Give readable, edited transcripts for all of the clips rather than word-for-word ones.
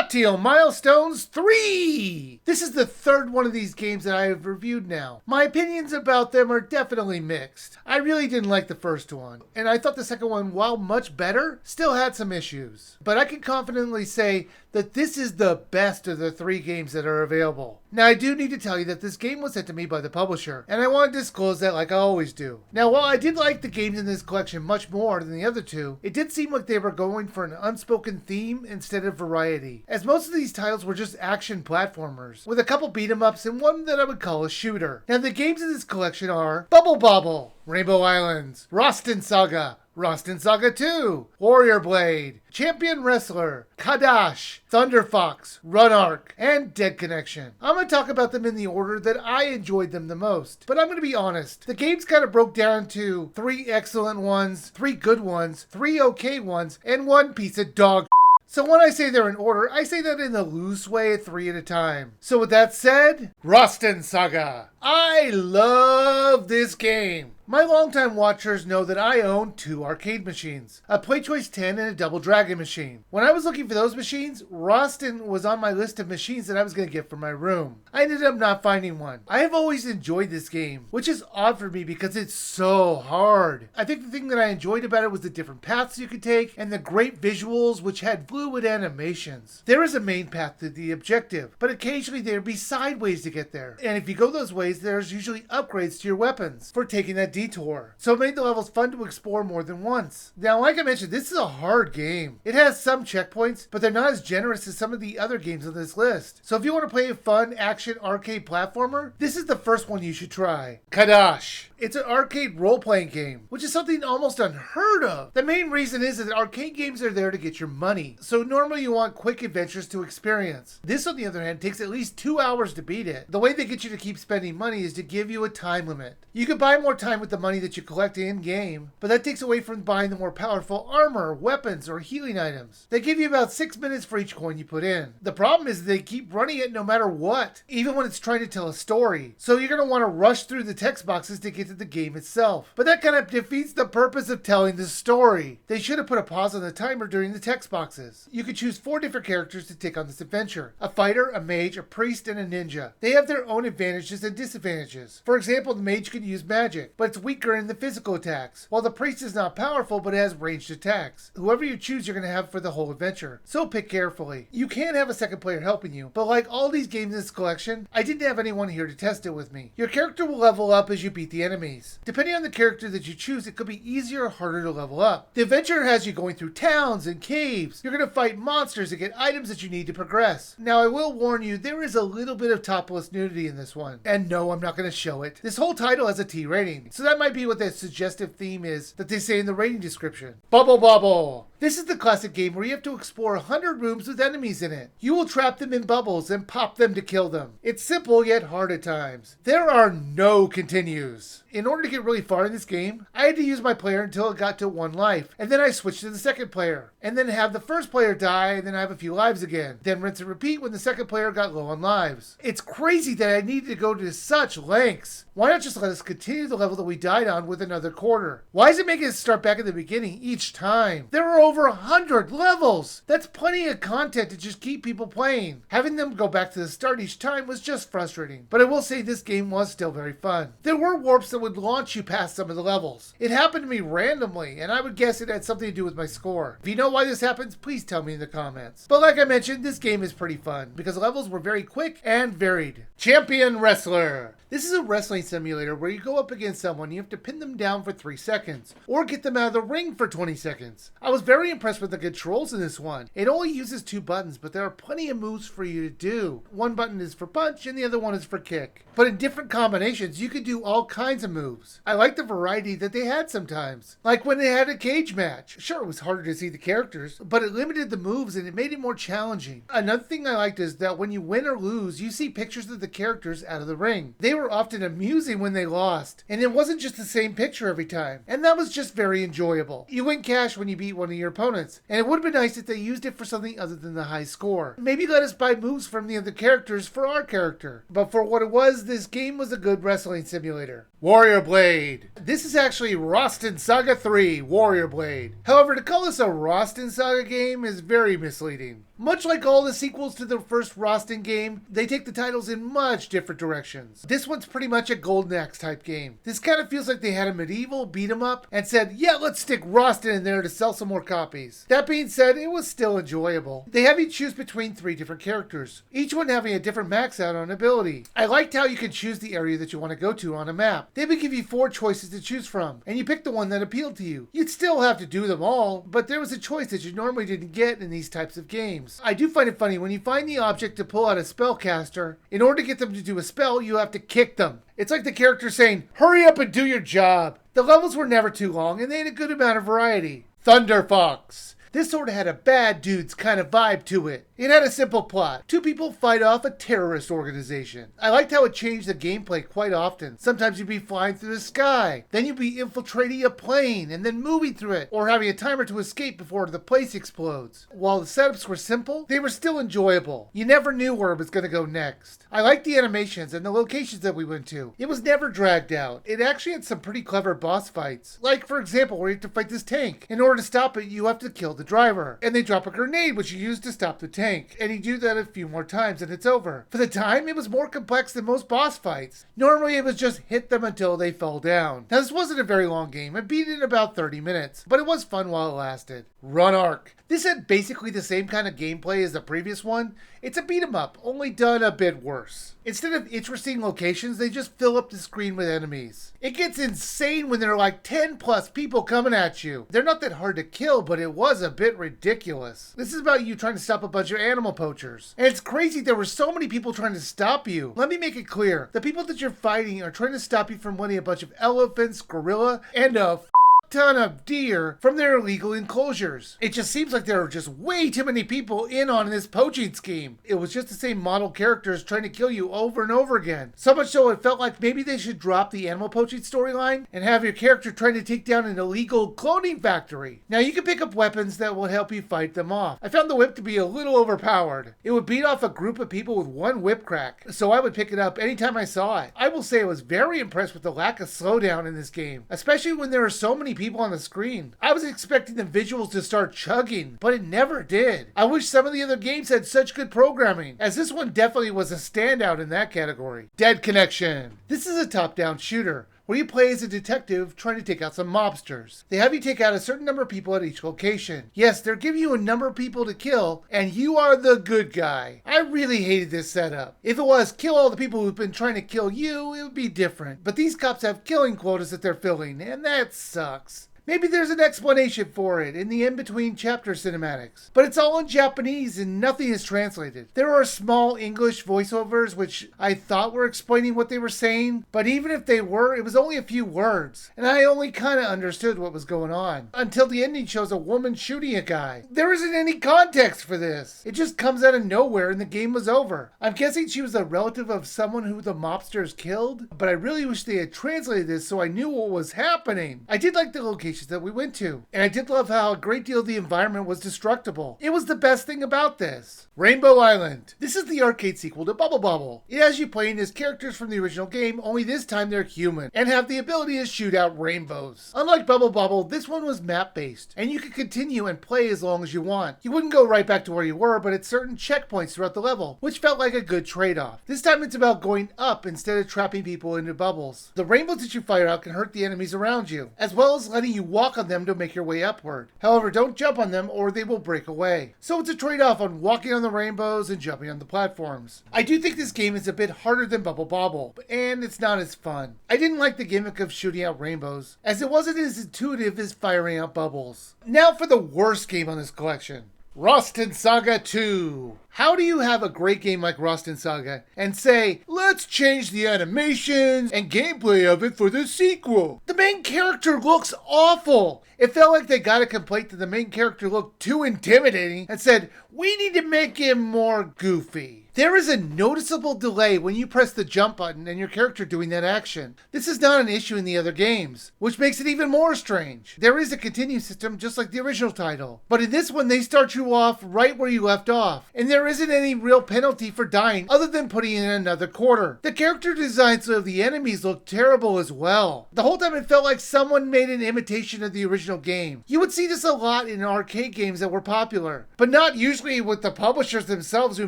Taito Milestones 3! This is the third one of these games that I have reviewed now. My opinions about them are definitely mixed. I really didn't like the first one, and I thought the second one, while much better, still had some issues. But I can confidently say that this is the best of the three games that are available. Now, I do need to tell you that this game was sent to me by the publisher, and I want to disclose that like I always do. Now, while I did like the games in this collection much more than the other two, it did seem like they were going for an unspoken theme instead of variety, as most of these titles were just action platformers, with a couple beat-em-ups and one that I would call a shooter. Now, the games in this collection are Bubble Bobble, Rainbow Islands, Roston Saga, Roston Saga 2, Warrior Blade, Champion Wrestler, Kadash, Thunder Fox, Run Arc, and Dead Connection. I'm going to talk about them in the order that I enjoyed them the most. But I'm going to be honest, the games kind of broke down to 3 excellent ones, 3 good ones, 3 okay ones, and 1 piece of dog. So when I say they're in order, I say that in a loose way, 3 at a time. So with that said, Roston Saga. I love this game. My longtime watchers know that I own 2 arcade machines, a PlayChoice 10 and a Double Dragon machine. When I was looking for those machines, Roston was on my list of machines that I was going to get for my room. I ended up not finding one. I have always enjoyed this game, which is odd for me because it's so hard. I think the thing that I enjoyed about it was the different paths you could take and the great visuals which had fluid animations. There is a main path to the objective, but occasionally there would be side ways to get there. And if you go those ways, there's usually upgrades to your weapons for taking that detour. So it made the levels fun to explore more than once. Now, like I mentioned, this is a hard game. It has some checkpoints, but they're not as generous as some of the other games on this list. So if you want to play a fun action arcade platformer, this is the first one you should try. Kadash. It's an arcade role-playing game, which is something almost unheard of. The main reason is that arcade games are there to get your money. So normally you want quick adventures to experience. This, on the other hand, takes at least 2 hours to beat it. The way they get you to keep spending money is to give you a time limit. You can buy more time with the money that you collect in-game, but that takes away from buying the more powerful armor, weapons, or healing items. They give you about 6 minutes for each coin you put in. The problem is they keep running it no matter what, even when it's trying to tell a story. So you're going to want to rush through the text boxes to get to the game itself. But that kind of defeats the purpose of telling the story. They should have put a pause on the timer during the text boxes. You could choose 4 different characters to take on this adventure: a fighter, a mage, a priest, and a ninja. They have their own advantages and disadvantages. For example, the mage can use magic, but it's weaker in the physical attacks, while the priest is not powerful but has ranged attacks. Whoever you choose, you're going to have for the whole adventure, so pick carefully. You can have a second player helping you, but like all these games in this collection, I didn't have anyone here to test it with me. Your character will level up as you beat the enemies. Depending on the character that you choose, it could be easier or harder to level up. The adventure has you going through towns and caves. You're going to fight monsters and get items that you need to progress. Now, I will warn you, there is a little bit of topless nudity in this one. And no, I'm not going to show it. This whole title has a T rating, so that might be what the suggestive theme is that they say in the rating description. Bubble Bobble. This is the classic game where you have to explore 100 rooms with enemies in it. You will trap them in bubbles and pop them to kill them. It's simple yet hard at times. There are no continues. In order to get really far in this game, I had to use my player until it got to 1 life, and then I switched to the second player, and then have the first player die, and then I have a few lives again. Then rinse and repeat when the second player got low on lives. It's crazy that I needed to go to such lengths. Why not just let us continue the level that we died on with another quarter? Why is it making us start back at the beginning each time? There are over 100 levels! That's plenty of content to just keep people playing. Having them go back to the start each time was just frustrating, but I will say this game was still very fun. There were warps that would launch you past some of the levels. It happened to me randomly, and I would guess it had something to do with my score. If you know why this happens, please tell me in the comments. But like I mentioned, this game is pretty fun, because the levels were very quick and varied. Champion Wrestler. This is a wrestling simulator where you go up against someone and you have to pin them down for 3 seconds, or get them out of the ring for 20 seconds. I was very impressed with the controls in this one. It only uses 2 buttons, but there are plenty of moves for you to do. One button is for punch and the other one is for kick. But in different combinations, you could do all kinds of moves. I like the variety that they had sometimes. Like when they had a cage match. Sure, it was harder to see the characters, but it limited the moves and it made it more challenging. Another thing I liked is that when you win or lose, you see pictures of the characters out of the ring. They were often amusing when they lost, and it wasn't just the same picture every time, and that was just very enjoyable. You win cash when you beat one of your opponents, and it would have been nice if they used it for something other than the high score. Maybe let us buy moves from the other characters for our character. But for what it was, this game was a good wrestling simulator. Warrior Blade. This is actually Roston Saga 3 Warrior Blade. However, to call this a Roston Saga game is very misleading. Much like all the sequels to the first Roston game, they take the titles in much different directions. This one's pretty much a Golden Axe type game. This kind of feels like they had a medieval beat 'em up and said, yeah, let's stick Roston in there to sell some more copies. That being said, it was still enjoyable. They have you choose between 3 different characters, each one having a different max out on ability. I liked how you could choose the area that you want to go to on a map. They would give you 4 choices to choose from, and you pick the one that appealed to you. You'd still have to do them all, but there was a choice that you normally didn't get in these types of games. I do find it funny when you find the object to pull out a spellcaster. In order to get them to do a spell, you have to kick them. It's like the character saying, hurry up and do your job. The levels were never too long, and they had a good amount of variety. Thunder Fox. This sort of had a bad dudes kind of vibe to it. It had a simple plot. 2 people fight off a terrorist organization. I liked how it changed the gameplay quite often. Sometimes you'd be flying through the sky. Then you'd be infiltrating a plane and then moving through it, or having a timer to escape before the place explodes. While the setups were simple, they were still enjoyable. You never knew where it was going to go next. I liked the animations and the locations that we went to. It was never dragged out. It actually had some pretty clever boss fights. Like, for example, where you have to fight this tank. In order to stop it, you have to kill the driver. And they drop a grenade, which you use to stop the tank. And you do that a few more times and it's over. For the time, it was more complex than most boss fights. Normally, it was just hit them until they fell down. Now, this wasn't a very long game. I beat it in about 30 minutes. But it was fun while it lasted. Run Arc. This had basically the same kind of gameplay as the previous one. It's a beat 'em up, only done a bit worse. Instead of interesting locations, they just fill up the screen with enemies. It gets insane when there are like 10 plus people coming at you. They're not that hard to kill, but it was a bit ridiculous. This is about you trying to stop a bunch of animal poachers. And it's crazy there were so many people trying to stop you. Let me make it clear. The people that you're fighting are trying to stop you from winning a bunch of elephants, gorilla, and a ton of deer from their illegal enclosures. It just seems like there are just way too many people in on this poaching scheme. It was just the same model characters trying to kill you over and over again. So much so it felt like maybe they should drop the animal poaching storyline and have your character trying to take down an illegal cloning factory. Now you can pick up weapons that will help you fight them off. I found the whip to be a little overpowered. It would beat off a group of people with one whip crack, so I would pick it up anytime I saw it. I will say I was very impressed with the lack of slowdown in this game, especially when there are so many people on the screen. I was expecting the visuals to start chugging, but it never did. I wish some of the other games had such good programming, as this one definitely was a standout in that category. Dead Connection. This is a top-down shooter, where you play as a detective trying to take out some mobsters. They have you take out a certain number of people at each location. Yes, they're giving you a number of people to kill, and you are the good guy. I really hated this setup. If it was kill all the people who've been trying to kill you, it would be different. But these cops have killing quotas that they're filling, and that sucks. Maybe there's an explanation for it in the in-between chapter cinematics, but it's all in Japanese and nothing is translated. There are small English voiceovers which I thought were explaining what they were saying, but even if they were, it was only a few words, and I only kind of understood what was going on, until the ending shows a woman shooting a guy. There isn't any context for this. It just comes out of nowhere and the game was over. I'm guessing she was a relative of someone who the mobsters killed, but I really wish they had translated this so I knew what was happening. I did like the location that we went to, and I did love how a great deal of the environment was destructible. It was the best thing about this. Rainbow Island. This is the arcade sequel to Bubble Bobble. It has you playing as characters from the original game, only this time they're human, and have the ability to shoot out rainbows. Unlike Bubble Bobble, this one was map-based, and you could continue and play as long as you want. You wouldn't go right back to where you were, but at certain checkpoints throughout the level, which felt like a good trade-off. This time it's about going up instead of trapping people into bubbles. The rainbows that you fire out can hurt the enemies around you, as well as letting you walk on them to make your way upward. However, don't jump on them or they will break away. So it's a trade-off on walking on the rainbows and jumping on the platforms. I do think this game is a bit harder than Bubble Bobble, and it's not as fun. I didn't like the gimmick of shooting out rainbows, as it wasn't as intuitive as firing out bubbles. Now for the worst game on this collection. Roston Saga 2. How do you have a great game like Roston Saga and say, let's change the animations and gameplay of it for the sequel? The main character looks awful. It felt like they got a complaint that the main character looked too intimidating and said, we need to make him more goofy. There is a noticeable delay when you press the jump button and your character doing that action. This is not an issue in the other games, which makes it even more strange. There is a continue system just like the original title, but in this one they start you off right where you left off, and there isn't any real penalty for dying other than putting in another quarter. The character designs of the enemies look terrible as well. The whole time it felt like someone made an imitation of the original game. You would see this a lot in arcade games that were popular, but not usually with the publishers themselves who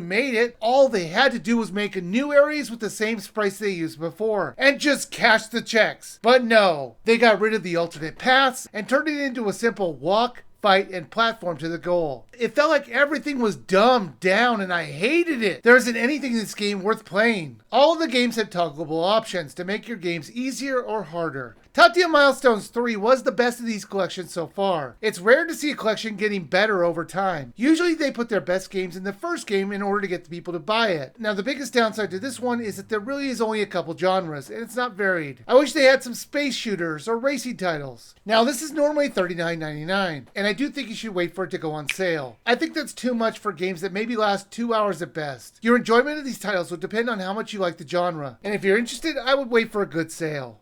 made it. All they had to do was make new areas with the same sprites they used before, and just cash the checks. But no, they got rid of the alternate paths and turned it into a simple walk, fight, and platform to the goal. It felt like everything was dumbed down and I hated it. There isn't anything in this game worth playing. All of the games have toggleable options to make your games easier or harder. Taito Milestones 3 was the best of these collections so far. It's rare to see a collection getting better over time. Usually they put their best games in the first game in order to get the people to buy it. Now the biggest downside to this one is that there really is only a couple genres and it's not varied. I wish they had some space shooters or racing titles. Now this is normally $39.99 and I do think you should wait for it to go on sale. I think that's too much for games that maybe last 2 hours at best. Your enjoyment of these titles will depend on how much you like the genre, and if you're interested, I would wait for a good sale.